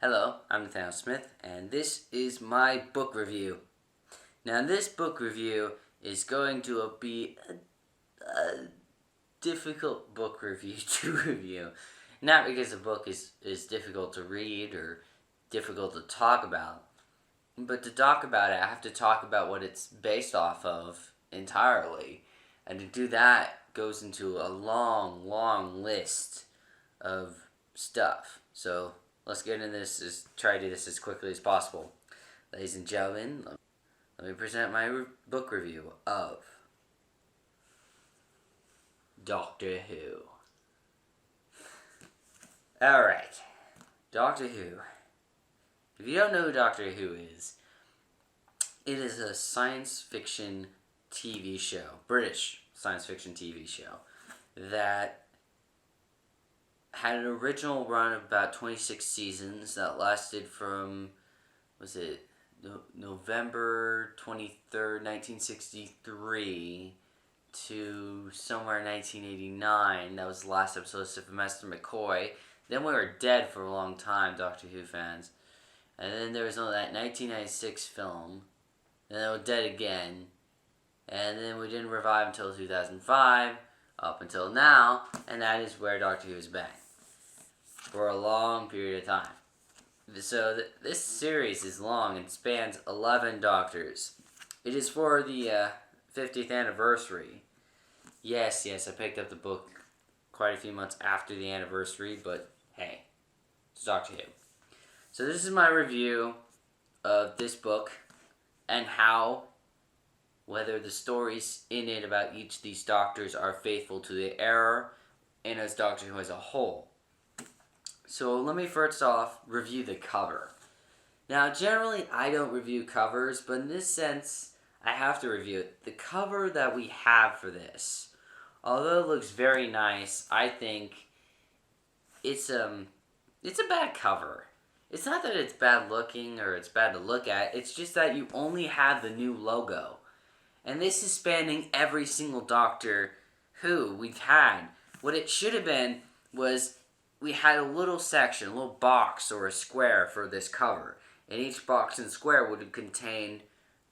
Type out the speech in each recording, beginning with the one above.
Hello, I'm Nathaniel Smith, and this is my book review. Now, this book review is going to be a difficult book review to review. Not because the book is difficult to read or difficult to talk about, but to talk about it, I have to talk about what it's based off of entirely. And to do that goes into a long list of stuff. So, let's get into this, try to do this as quickly as possible. Ladies and gentlemen, let me present my book review of Doctor Who. Alright, Doctor Who. If you don't know who Doctor Who is, it is a science fiction TV show, British science fiction TV show, that had an original run of about 26 seasons that lasted from, November 23rd, 1963 to somewhere in 1989. That was the last episode of Sylvester McCoy. Then we were dead for a long time, Doctor Who fans. And then there was that 1996 film. And then we were dead again. And then we didn't revive until 2005, up until now. And that is where Doctor Who is back for a long period of time. So this series is long and spans 11 Doctors. It is for the 50th anniversary. Yes, I picked up the book quite a few months after the anniversary, but hey, it's Doctor Who. So this is my review of this book and how, whether the stories in it about each of these Doctors are faithful to the era and as Doctor Who as a whole. So let me first off review the cover. Now, generally I don't review covers, but in this sense, I have to review it. The cover that we have for this, although it looks very nice, I think it's a bad cover. It's not that it's bad looking or it's bad to look at, it's just that you only have the new logo. And this is spanning every single Doctor Who we've had. What it should have been was we had a little section, a little box or a square for this cover. And each box and square would have contained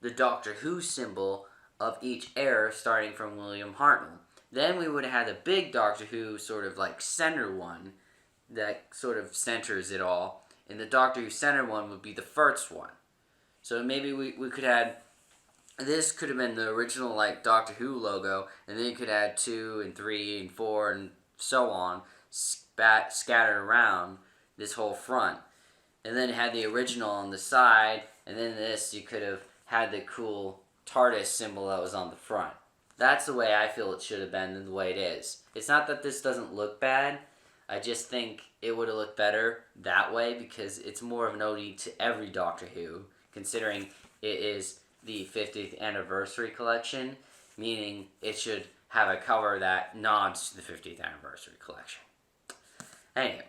the Doctor Who symbol of each era starting from William Hartnell. Then we would have had a big Doctor Who sort of like center one that sort of centers it all. And the Doctor Who center one would be the first one. So maybe we could add, this could have been the original like Doctor Who logo, and then you could add 2 and 3 and 4 and so on, scattered around this whole front. And then it had the original on the side, and then this you could have had the cool TARDIS symbol that was on the front. That's the way I feel it should have been than the way it is. It's not that this doesn't look bad, I just think it would have looked better that way because it's more of an ode to every Doctor Who, considering it is the 50th anniversary collection, meaning it should have a cover that nods to the 50th anniversary collection. Anyway,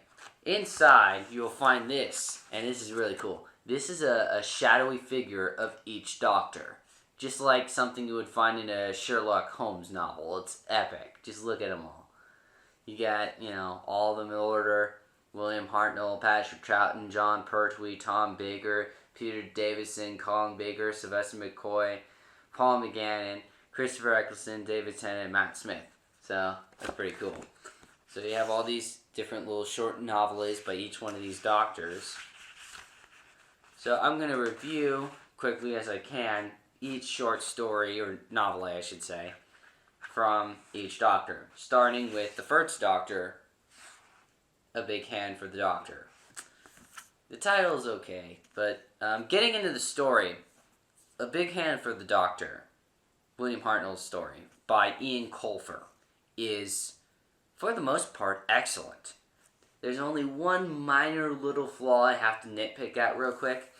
inside you will find this, and this is really cool. This is a shadowy figure of each Doctor, just like something you would find in a Sherlock Holmes novel. It's epic. Just look at them all. You got, all of them in order. William Hartnell, Patrick Troughton, John Pertwee, Tom Baker, Peter Davison, Colin Baker, Sylvester McCoy, Paul McGannon, Christopher Eccleston, David Tennant, and Matt Smith. So, that's pretty cool. So you have all these different little short novellas by each one of these Doctors. So I'm going to review, quickly as I can, each short story, or novella I should say, from each Doctor. Starting with the first Doctor, A Big Hand for the Doctor. The title is okay, but getting into the story, A Big Hand for the Doctor, William Hartnell's story, by Ian Colfer, is, for the most part, excellent. There's only one minor little flaw I have to nitpick at real quick,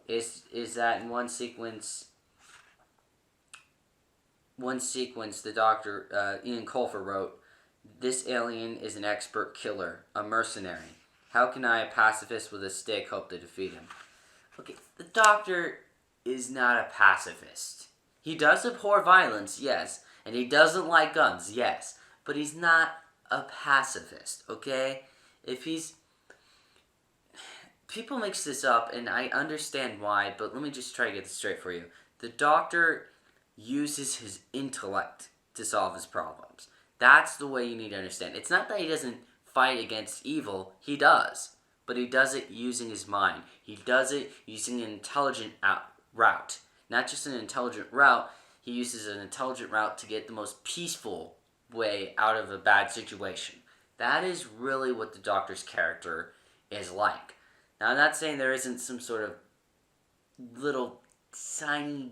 is that in one sequence the Doctor, Ian Colfer wrote, "This alien is an expert killer, a mercenary. How can I, a pacifist with a stick, hope to defeat him?" Okay, the Doctor is not a pacifist. He does abhor violence, yes, and he doesn't like guns, yes, but he's not a pacifist, okay? If he's... people mix this up, and I understand why, but let me just try to get this straight for you. The Doctor uses his intellect to solve his problems. That's the way you need to understand. It's not that he doesn't fight against evil. He does. But he does it using his mind. He does it using an intelligent route. Not just an intelligent route. He uses an intelligent route to get the most peaceful way out of a bad situation. That is really what the Doctor's character is like. Now, I'm not saying there isn't some sort of little tiny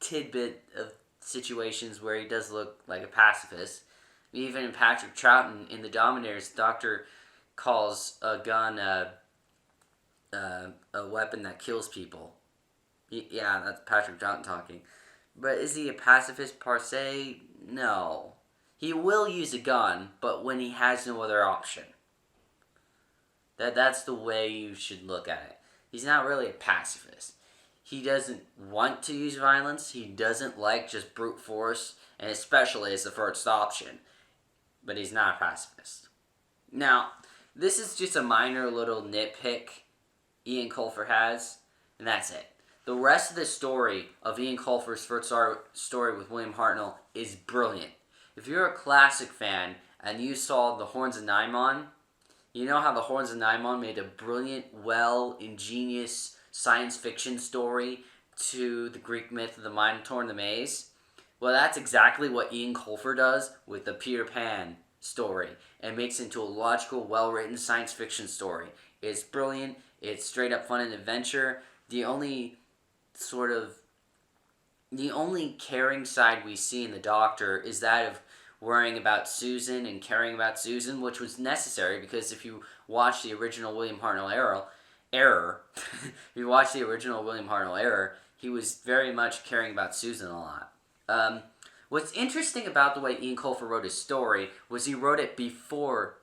tidbit of situations where he does look like a pacifist. Even in Patrick Troughton in The Dominators, the Doctor calls a gun a weapon that kills people. Yeah, that's Patrick Troughton talking. But is he a pacifist per se? No. He will use a gun, but when he has no other option. That's the way you should look at it. He's not really a pacifist. He doesn't want to use violence. He doesn't like just brute force, and especially as the first option. But he's not a pacifist. Now, this is just a minor little nitpick Ian Colfer has, and that's it. The rest of the story of Ian Colfer's first story with William Hartnell is brilliant. If you're a classic fan and you saw The Horns of Nimon, you know how The Horns of Nimon made a brilliant, ingenious science fiction story to the Greek myth of the Minotaur and the Maze? Well, that's exactly what Ian Colfer does with the Peter Pan story and makes it into a logical, well-written science fiction story. It's brilliant. It's straight up fun and adventure. The only caring side we see in the Doctor is that of worrying about Susan and caring about Susan, which was necessary because if you watch the original William Hartnell he was very much caring about Susan a lot. What's interesting about the way Ian Colfer wrote his story was he wrote it before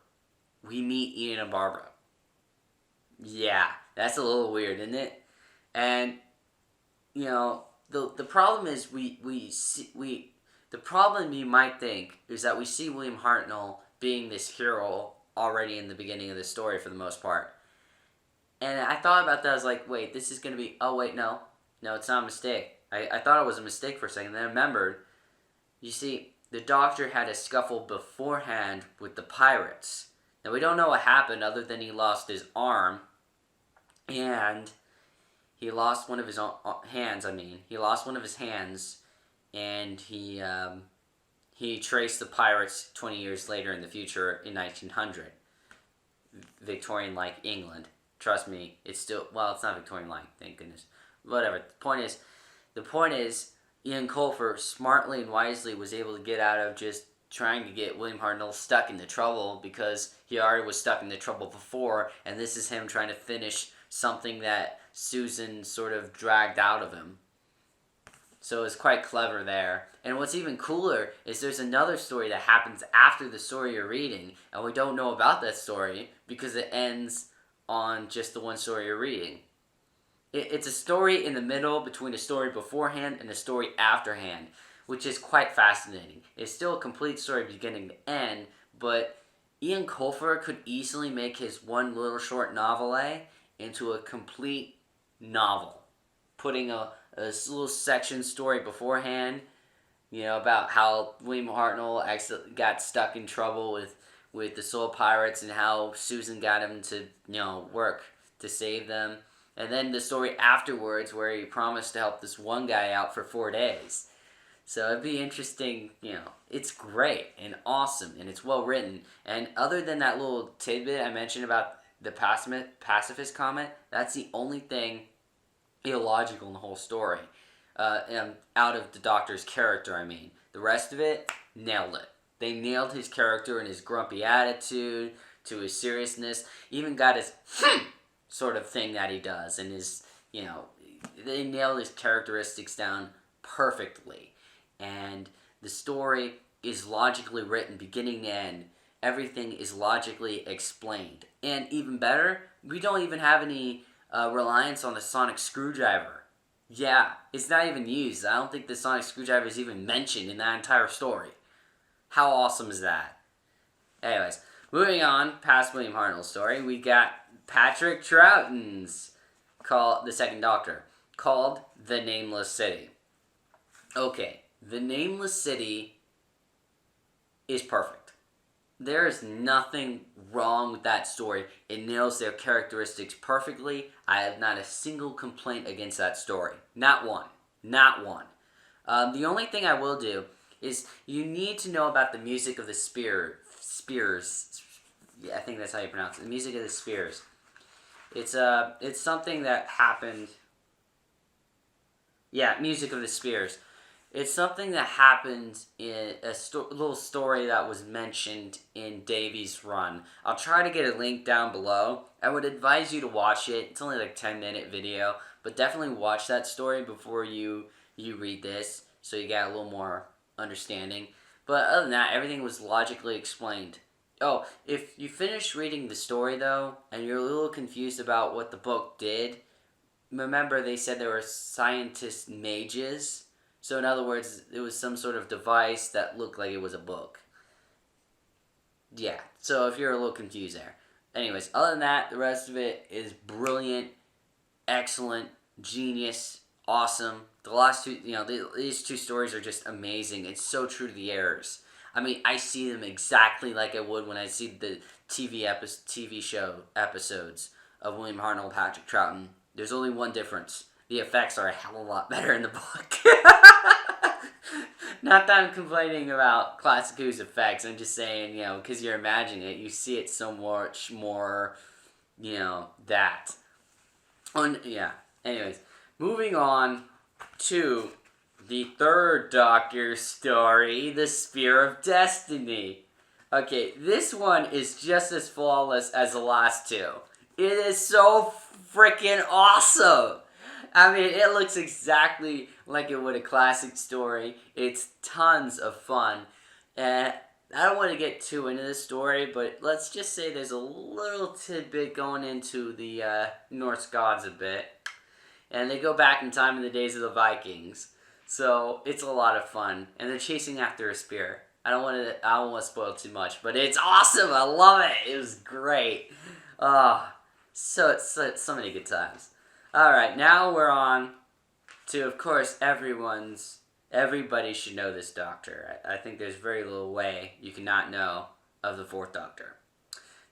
we meet Ian and Barbara. Yeah, that's a little weird, isn't it? And you know, the problem is the problem you might think is that we see William Hartnell being this hero already in the beginning of the story for the most part. And I thought about that. I was like, wait, this is going to be... Oh, wait, no. No, it's not a mistake. I thought it was a mistake for a second. Then I remembered, you see, the Doctor had a scuffle beforehand with the pirates. Now, we don't know what happened other than he lost his arm. And he lost one of his hands, He lost one of his hands. And he traced the pirates 20 years later in the future in 1900. Victorian-like England. Trust me, it's still... Well, it's not Victorian-like, thank goodness. Whatever. The point is, Ian Colfer smartly and wisely was able to get out of just trying to get William Hartnell stuck into trouble because he already was stuck into trouble before, and this is him trying to finish something that Susan sort of dragged out of him. So it's quite clever there. And what's even cooler is there's another story that happens after the story you're reading, and we don't know about that story because it ends on just the one story you're reading. It's a story in the middle between a story beforehand and a story afterhand, which is quite fascinating. It's still a complete story beginning to end, but Ian Colfer could easily make his one little short novelette into a complete novel, putting a little section story beforehand, about how William Hartnell got stuck in trouble with the Soul Pirates and how Susan got him to, work to save them. And then the story afterwards where he promised to help this one guy out for 4 days. So it'd be interesting, it's great and awesome and it's well written. And other than that little tidbit I mentioned about the pacifist comment, that's the only thing illogical in the whole story. Out of the Doctor's character, The rest of it, nailed it. They nailed his character and his grumpy attitude to his seriousness. Even got his sort of thing that he does. And his, they nailed his characteristics down perfectly. And the story is logically written beginning to end. Everything is logically explained. And even better, we don't even have any reliance on the sonic screwdriver. Yeah, it's not even used. I don't think the sonic screwdriver is even mentioned in that entire story. How awesome is that? Anyways, moving on past William Hartnell's story, we got Patrick Troughton's the second Doctor, called The Nameless City. Okay, The Nameless City is perfect. There is nothing wrong with that story. It nails their characteristics perfectly. I have not a single complaint against that story. Not one. Not one. The only thing I will do is you need to know about the music of the Spears. Yeah, I think that's how you pronounce it. The music of the Spears. It's something that happened. Yeah, music of the Spears. It's something that happened in a little story that was mentioned in Davy's Run. I'll try to get a link down below. I would advise you to watch it. It's only like a 10-minute video, but definitely watch that story before you read this, so you get a little more understanding. But other than that, everything was logically explained. Oh, if you finish reading the story though, and you're a little confused about what the book did, remember they said there were scientist mages. So in other words, it was some sort of device that looked like it was a book. Yeah, so if you're a little confused there. Anyways, other than that, the rest of it is brilliant, excellent, genius, awesome. The last two, these two stories are just amazing. It's so true to the errors. I mean, I see them exactly like I would when I see the TV show episodes of William Hartnell and Patrick Troughton. There's only one difference. The effects are a hell of a lot better in the book. Not that I'm complaining about Classic Who's effects. I'm just saying, because you're imagining it, you see it so much more, that. Yeah. Anyways, moving on to the third Doctor story, The Spear of Destiny. Okay, this one is just as flawless as the last two. It is so freaking awesome! I mean, it looks exactly like it would a classic story. It's tons of fun. And I don't want to get too into the story, but let's just say there's a little tidbit going into the Norse gods a bit. And they go back in time in the days of the Vikings. So it's a lot of fun. And they're chasing after a spear. I don't want to spoil too much, but it's awesome. I love it. It was great. So many good times. Alright, now we're on to, of course, everybody should know this Doctor. I think there's very little way you cannot know of the Fourth Doctor.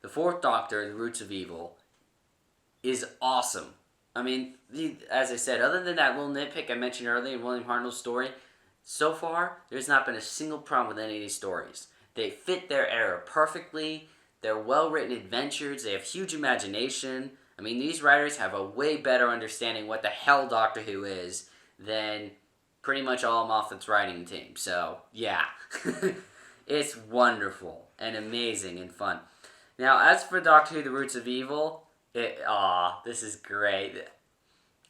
The Fourth Doctor, The Roots of Evil, is awesome. I mean, as I said, other than that little nitpick I mentioned earlier in William Hartnell's story, so far, there's not been a single problem with any of these stories. They fit their era perfectly. They're well-written adventures. They have huge imagination. I mean, these writers have a way better understanding what the hell Doctor Who is than pretty much all of Moffat's writing team. So, yeah. It's wonderful and amazing and fun. Now, as for Doctor Who, The Roots of Evil, this is great.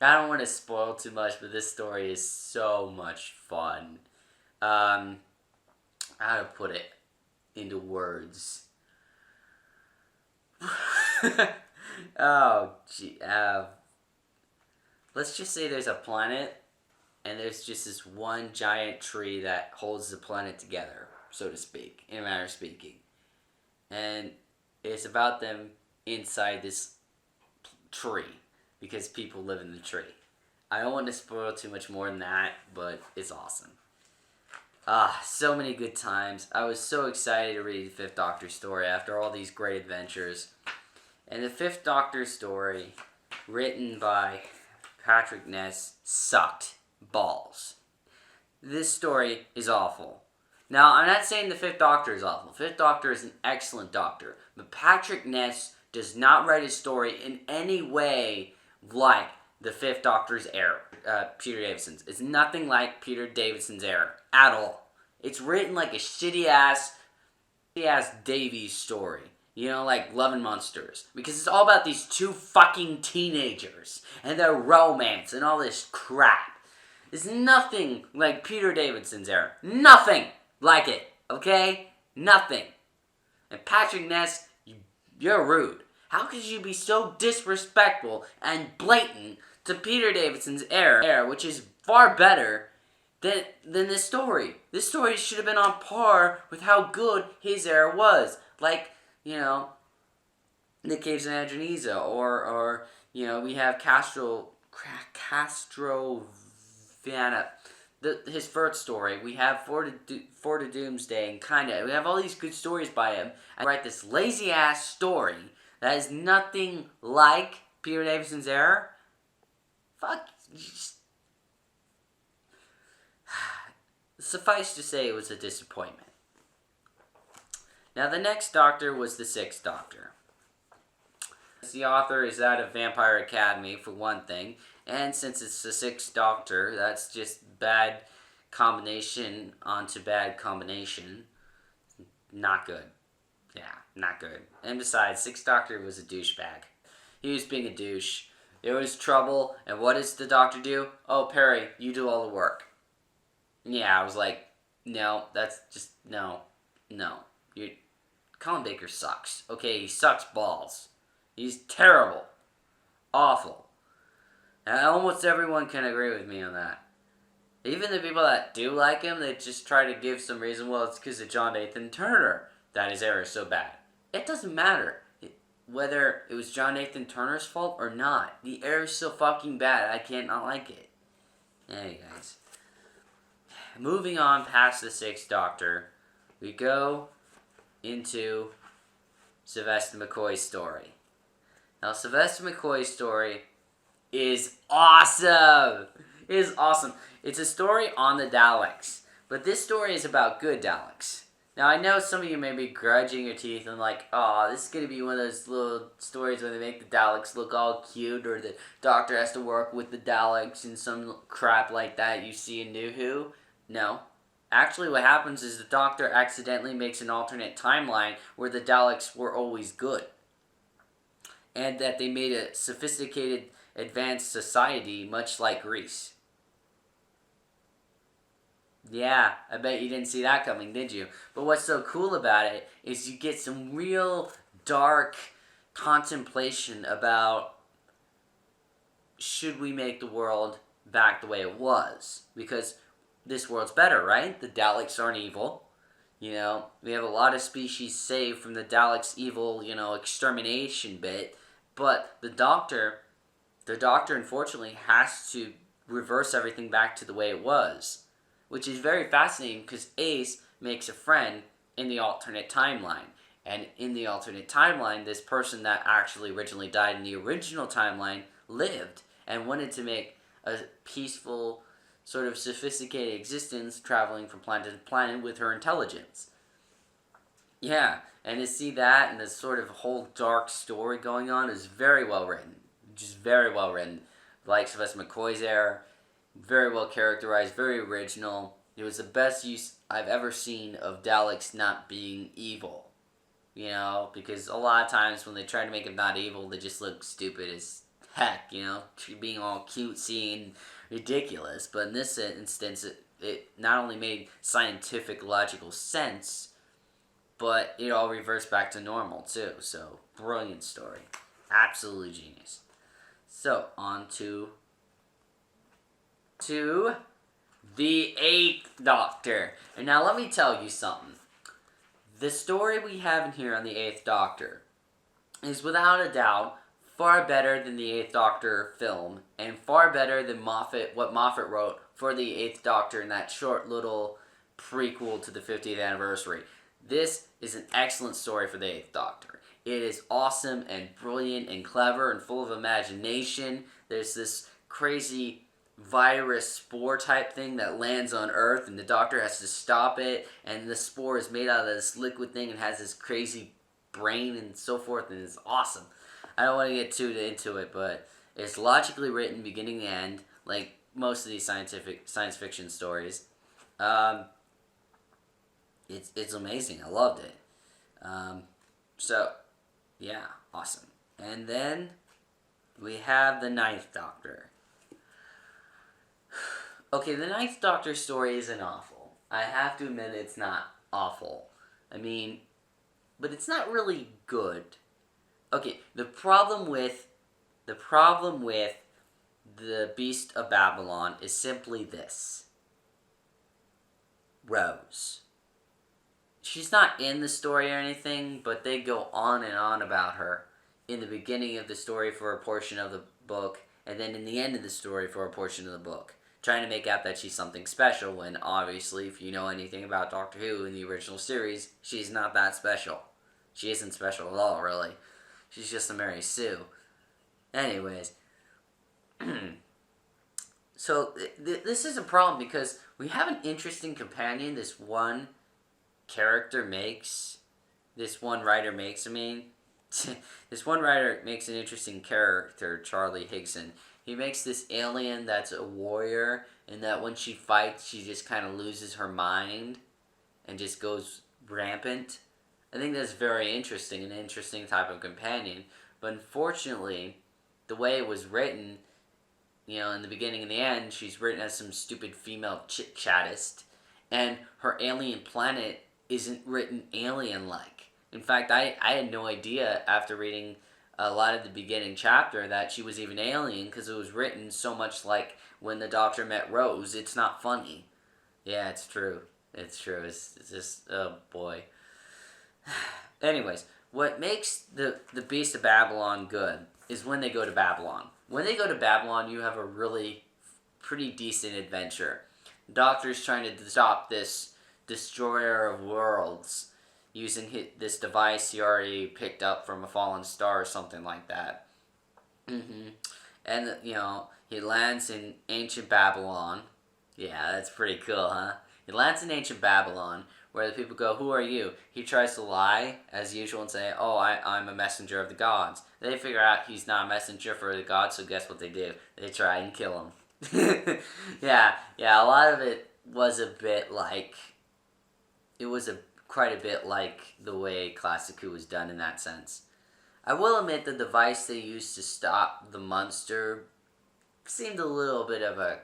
I don't want to spoil too much, but this story is so much fun. How to put it into words? Let's just say there's a planet, and there's just this one giant tree that holds the planet together, so to speak, in a manner of speaking. And it's about them inside this tree, because people live in the tree. I don't want to spoil too much more than that, but it's awesome. So many good times. I was so excited to read the Fifth Doctor story after all these great adventures. And the Fifth Doctor story, written by Patrick Ness, sucked balls. This story is awful. Now, I'm not saying the Fifth Doctor is awful. The Fifth Doctor is an excellent Doctor. But Patrick Ness does not write his story in any way like the Fifth Doctor's era, Peter Davison's. It's nothing like Peter Davison's era at all. It's written like a shitty-ass Davies story. Like Love and Monsters. Because it's all about these two fucking teenagers and their romance and all this crap. It's nothing like Peter Davidson's era. Nothing like it. Okay? Nothing. And Patrick Ness, you're rude. How could you be so disrespectful and blatant to Peter Davidson's era, which is far better than this story? This story should have been on par with how good his era was. Like, the caves in Adreneza, or we have Castrovana, his first story. We have Fort of Doomsday, and kinda we have all these good stories by him. I write this lazy ass story that is nothing like Peter Davison's Error. Fuck. Suffice to say, it was a disappointment. Now, the next Doctor was the Sixth Doctor. The author is out of Vampire Academy, for one thing, and since it's the Sixth Doctor, that's just bad combination onto bad combination. Not good. Yeah, not good. And besides, Sixth Doctor was a douchebag. He was being a douche. There was trouble, and what does the Doctor do? Oh, Perry, you do all the work. Yeah, I was like, no, that's just, no. Colin Baker sucks. Okay, he sucks balls. He's terrible. Awful. And almost everyone can agree with me on that. Even the people that do like him, they just try to give some reason, well, it's because of John Nathan Turner that his error is so bad. It doesn't matter whether it was John Nathan Turner's fault or not. The error is so fucking bad, I can't not like it. Hey, guys. Moving on past the Sixth Doctor, we go into Sylvester McCoy's story. Now, Sylvester McCoy's story is awesome! It is awesome. It's a story on the Daleks, but this story is about good Daleks. Now, I know some of you may be grudging your teeth and like, oh, this is going to be one of those little stories where they make the Daleks look all cute, or the Doctor has to work with the Daleks and some crap like that you see in New Who. No. Actually, what happens is the Doctor accidentally makes an alternate timeline where the Daleks were always good. And that they made a sophisticated, advanced society, much like Greece. Yeah, I bet you didn't see that coming, did you? But what's so cool about it is you get some real dark contemplation about, should we make the world back the way it was? Because this world's better, right? The Daleks aren't evil. We have a lot of species saved from the Daleks' evil, extermination bit. But the Doctor unfortunately has to reverse everything back to the way it was. Which is very fascinating because Ace makes a friend in the alternate timeline. And in the alternate timeline, this person that actually originally died in the original timeline lived and wanted to make a peaceful, sort of sophisticated existence traveling from planet to planet with her intelligence. Yeah, and to see that and this sort of whole dark story going on is very well written. Just very well written. Like Sylvester McCoy's Error. Very well characterized, very original. It was the best use I've ever seen of Daleks not being evil. Because a lot of times when they try to make them not evil, they just look stupid as heck, being all cutesy and ridiculous. But in this instance, it not only made scientific, logical sense, but it all reversed back to normal, too. So, brilliant story. Absolutely genius. So, on to the Eighth Doctor. And now let me tell you something. The story we have in here on the Eighth Doctor is without a doubt far better than the Eighth Doctor film, and far better than what Moffat wrote for the Eighth Doctor in that short little prequel to the 50th anniversary. This is an excellent story for the Eighth Doctor. It is awesome and brilliant and clever and full of imagination. There's this crazy virus spore type thing that lands on Earth, and the Doctor has to stop it, and the spore is made out of this liquid thing and has this crazy brain and so forth, and it's awesome. I don't want to get too into it, but it's logically written beginning to end, like most of these science fiction stories. It's amazing. I loved it. So, yeah, awesome. And then we have the Ninth Doctor. Okay, the Ninth Doctor story isn't awful. I have to admit it's not awful. But it's not really good. Okay, the problem with the Beast of Babylon is simply this. Rose. She's not in the story or anything, but they go on and on about her. in the beginning of the story for a portion of the book, and then in the end of the story for a portion of the book, trying to make out that she's something special, when obviously, if you know anything about Doctor Who in the original series, she's not that special. She isn't special at all, really. She's just a Mary Sue. Anyways, so this is a problem because we have an interesting companion this one character makes. This one writer makes, I mean. This one writer makes an interesting character, Charlie Higson. He makes this alien that's a warrior, and that when she fights, she just kind of loses her mind and just goes rampant. I think that's very interesting, an interesting type of companion. But unfortunately, the way it was written, you know, in the beginning and the end, she's written as some stupid female chit-chattist, and her alien planet isn't written alien-like. In fact, I had no idea after reading a lot of the beginning chapter that she was even alien, because it was written so much like When the Doctor Met Rose. It's not funny. Yeah, it's true. It's true. It's just, oh boy. Anyways, what makes the Beast of Babylon good is when they go to Babylon. When they go to Babylon, you have a really pretty decent adventure. The Doctor's trying to stop this destroyer of worlds using this device he already picked up from a fallen star or something like that. And, you know, he lands in ancient Babylon. Yeah, that's pretty cool, huh? He lands in ancient Babylon, where the people go, "Who are you?" He tries to lie, as usual, and say, "Oh, I'm a messenger of the gods." They figure out he's not a messenger for the gods, so guess what they do? They try and kill him. yeah, a lot of it was a bit like... It was quite a bit like the way Classic Who was done in that sense. I will admit the device they used to stop the monster seemed a little bit of a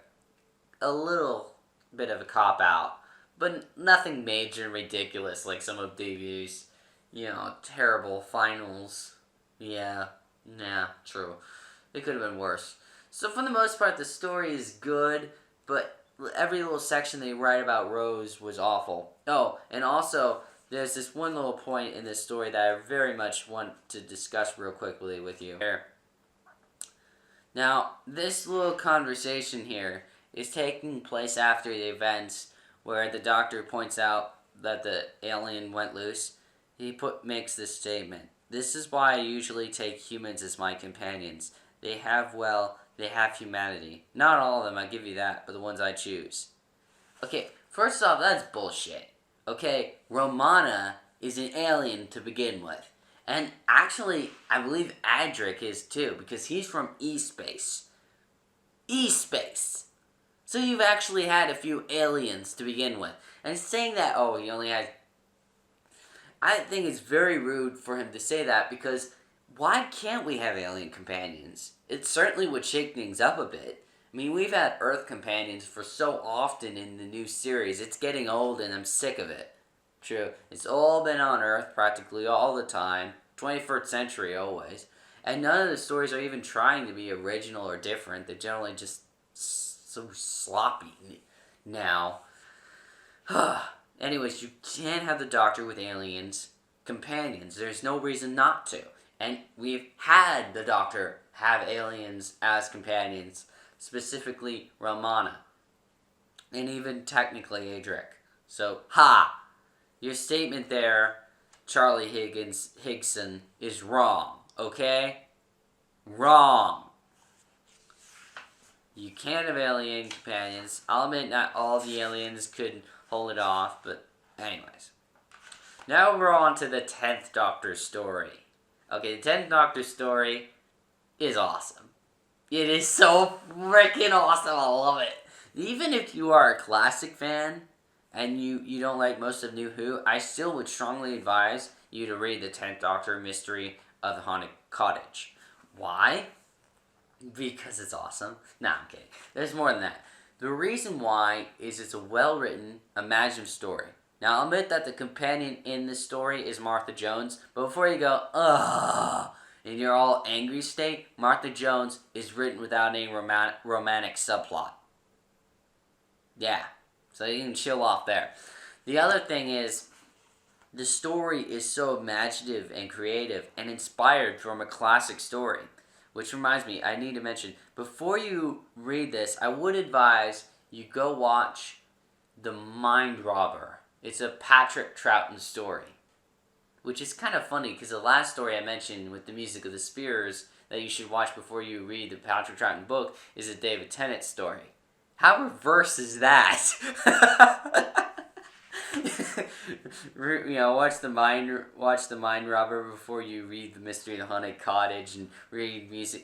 cop-out. But nothing major and ridiculous like some of Davies, you know, terrible finals. Yeah, true. It could have been worse. So for the most part, the story is good, but every little section they write about Rose was awful. Oh, and also, there's this one little point in this story that I very much want to discuss real quickly with you. Now, this little conversation here is taking place after the events where the Doctor points out that the alien went loose. He makes this statement: "This is why I usually take humans as my companions. They have humanity. Not all of them, I give you that, but the ones I choose." Okay, first off, that's bullshit. Okay, Romana is an alien to begin with. And actually, I believe Adric is too, because he's from E-Space. E-Space! So you've actually had a few aliens to begin with. And saying that, oh, he only has... I think it's very rude for him to say that, because why can't we have alien companions? It certainly would shake things up a bit. I mean, we've had Earth companions for so often in the new series. It's getting old and I'm sick of it. True. It's all been on Earth practically all the time. 21st century always. And none of the stories are even trying to be original or different. They're generally just so sloppy now. Anyways, you can't have the Doctor with aliens companions. There's no reason not to. And we've had the Doctor have aliens as companions. Specifically Romana. And even technically Adric. So, your statement there, Charlie Higson, is wrong. Okay? Wrong. You can't have alien companions. I'll admit not all the aliens could hold it off, but anyways. Now we're on to the 10th Doctor story. Okay, the 10th Doctor story is awesome. It is so freaking awesome. I love it. Even if you are a classic fan and you don't like most of New Who, I still would strongly advise you to read the 10th Doctor Mystery of the Haunted Cottage. Why? Because it's awesome. Nah, I'm kidding. There's more than that. The reason why is it's a well-written, imaginative story. Now, I'll admit that the companion in this story is Martha Jones, but before you go, in your all angry state, Martha Jones is written without any romantic subplot. Yeah, so you can chill off there. The other thing is, The story is so imaginative and creative and inspired from a classic story. Which reminds me, I need to mention, before you read this, I would advise you go watch The Mind Robber. It's a Patrick Troughton story. Which is kind of funny, because the last story I mentioned with the music of the Spears that you should watch before you read the Patrick Troughton book is a David Tennant story. How reverse is that? Watch the Mind Robber before you read The Mystery of the Haunted Cottage, and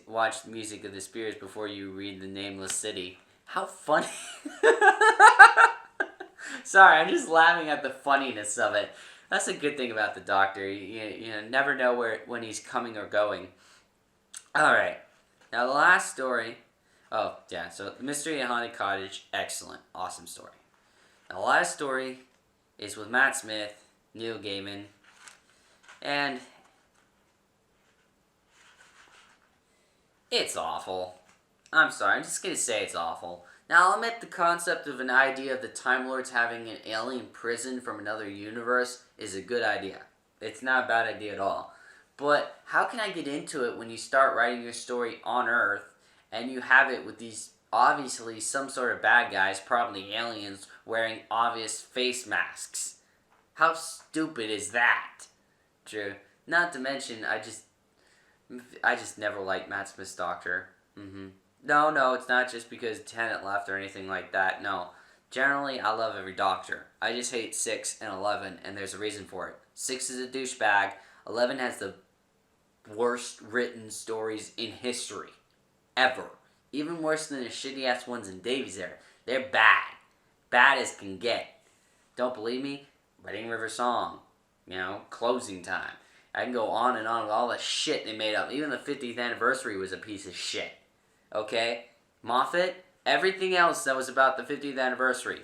watch the music of the Spears before you read The Nameless City. How funny! Sorry, I'm just laughing at the funniness of it. That's a good thing about the Doctor. You never know when he's coming or going. All right, now the last story. Oh yeah, so The Mystery of the Haunted Cottage, excellent, awesome story. Now the last story is with Matt Smith, Neil Gaiman, and it's awful. I'm sorry, I'm just going to say it's awful. Now, I'll admit the concept of an idea of the Time Lords having an alien prison from another universe is a good idea. It's not a bad idea at all. But how can I get into it when you start writing your story on Earth and you have it with these obviously some sort of bad guys, probably aliens, wearing obvious face masks? How stupid is that? True. Not to mention, I just never liked Matt Smith's Doctor. No, it's not just because Tennant left or anything like that. No. Generally, I love every Doctor. I just hate 6 and 11, and there's a reason for it. 6 is a douchebag. 11 has the worst written stories in history. Ever. Even worse than the shitty-ass ones in Davies era. They're bad. Bad as can get. Don't believe me? Wedding River Song. Closing Time. I can go on and on with all the shit they made up. Even the 50th anniversary was a piece of shit. Okay? Moffat, everything else that was about the 50th anniversary.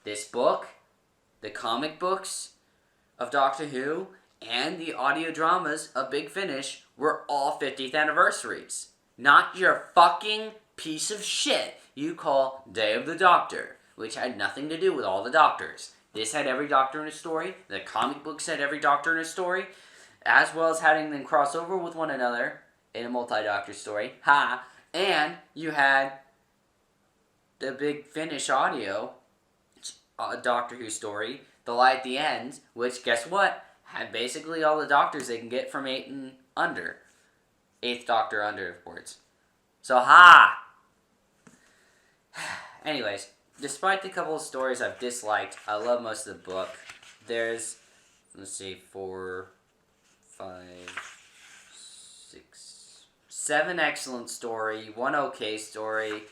This book, the comic books of Doctor Who, and the audio dramas of Big Finish were all 50th anniversaries. Not your fucking piece of shit you call Day of the Doctor, which had nothing to do with all the Doctors. This had every Doctor in a story. The comic books had every Doctor in a story, as well as having them cross over with one another in a multi-Doctor story. Ha! And you had the Big Finish audio Doctor Who story, The Light at the End, which, guess what? Had basically all the Doctors they can get from 8 and under. 8th Doctor under, of course. So, ha! Anyways, despite the couple of stories I've disliked, I love most of the book. There's, 4, 5, 6... 7 excellent story, 1 okay story,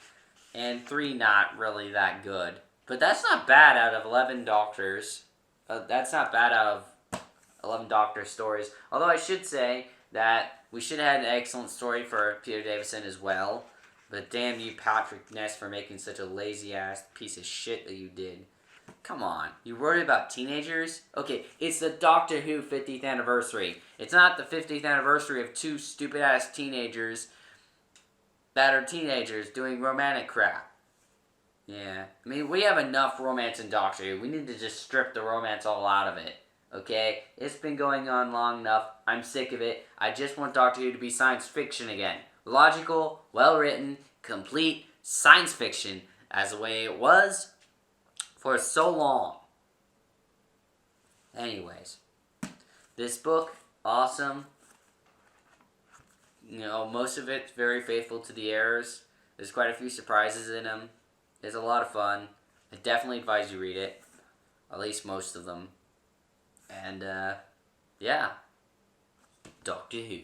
and 3 not really that good. But that's not bad out of 11 Doctors. That's not bad out of 11 Doctor stories. Although I should say that we should have had an excellent story for Peter Davison as well. But damn you, Patrick Ness, for making such a lazy-ass piece of shit that you did. Come on. You worried about teenagers? Okay, it's the Doctor Who 50th anniversary. It's not the 50th anniversary of 2 stupid-ass teenagers that are teenagers doing romantic crap. Yeah. I mean, we have enough romance in Doctor Who. We need to just strip the romance all out of it. Okay? It's been going on long enough. I'm sick of it. I just want Doctor Who to be science fiction again. Logical, well-written, complete science fiction as the way it was for so long. Anyways, this book, awesome. Most of it's very faithful to the errors. There's quite a few surprises in them. It's a lot of fun. I definitely advise you read it. At least most of them. And, yeah. Doctor Who.